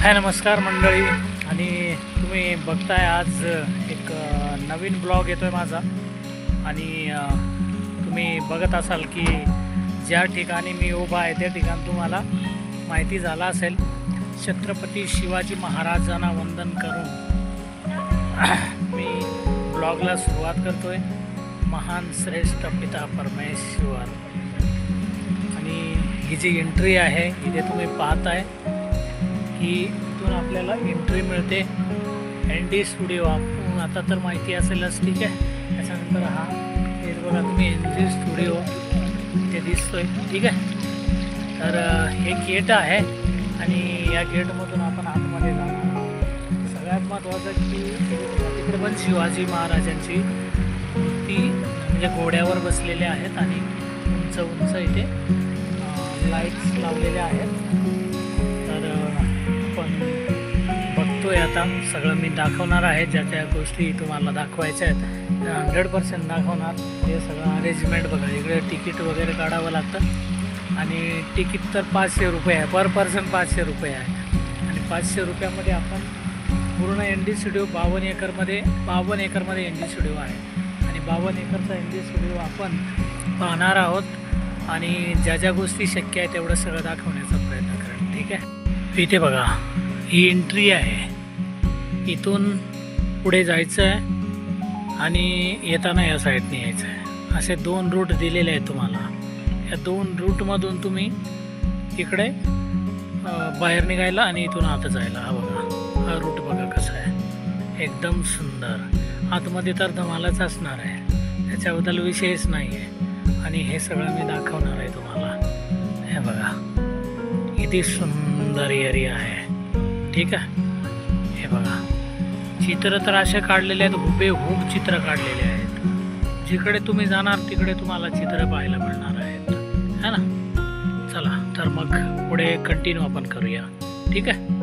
हाय नमस्कार मंडळी, आणि तुम्ही बघताय आज एक नवीन ब्लॉग येतो आहे माझा. आणि तुम्ही बघत असाल की ज्या ठिकाणी मी उभा आहे त्या ठिकाण तुम्हाला माहिती झाला असेल. छत्रपती शिवाजी महाराजांना वंदन करून मी ब्लॉगला सुरुवात करतो आहे. महान श्रेष्ठ पिता परमेश्वर. आणि ही जी एंट्री आहे इथे तुम्ही पाहताय की इथून आपल्याला एंट्री मिळते ND स्टुडिओ. आता तर माहिती असेलच, ठीक आहे. त्याच्यानंतर हा हे बघा तुम्ही ND स्टुडिओ इथे दिसतोय, ठीक आहे. तर हे गेट आहे आणि या गेटमधून आपण आतमध्ये जाणार आहोत. सगळ्यात महत्त्वाचं की तिकडे पण शिवाजी महाराजांची मूर्ती म्हणजे घोड्यावर बसलेले आहेत आणि उंच उंच इथे लाईट्स लावलेले आहेत. तर आपण बघतोय आता सगळं मी दाखवणार आहे. ज्या ज्या गोष्टी तुम्हाला दाखवायच्या आहेत 100% दाखवणार. हे सगळं अरेंजमेंट बघा. इकडे तिकीट वगैरे काढावं लागतं आणि तिकीट तर 500 रुपये आहे. पर पर्सन 500 रुपये आहे. आणि 500 रुपयामध्ये आपण पूर्ण ND स्टुडिओ 52 एकरमध्ये ND स्टुडिओ आहे. आणि 52 एकरचा ND स्टुडिओ आपण पाहणार आहोत आणि ज्या ज्या गोष्टी शक्य आहे तेवढं सगळं दाखवण्याचा प्रयत्न करेन, ठीक आहे. इथे बघा ही एंट्री आहे. इथून पुढे जायचं आहे आणि येताना या साईडने यायचं आहे. असे 2 रूट दिलेले आहेत तुम्हाला. या 2 रूटमधून तुम्ही इकडे बाहेर निघायला आणि इथून आत जायला. हा बघा, हा रूट बघा कसा आहे, एकदम सुंदर. आतमध्ये तर धमालच असणार आहे, त्याच्याबद्दल विषयच नाही आहे. आणि हे सगळं मी दाखवणार आहे तुम्हाला. हे बघा किती सुंदर एरिया आहे, ठीक आहे. हे बघा चित्र तर असे काढलेले आहेत, हुबेहूब चित्र काढलेले आहेत. जिकडे तुम्ही जाणार तिकडे तुम्हाला चित्र पाहायला मिळणार आहेत, है ना. चला तर मग पुढे कंटिन्यू आपण करूया, ठीक आहे.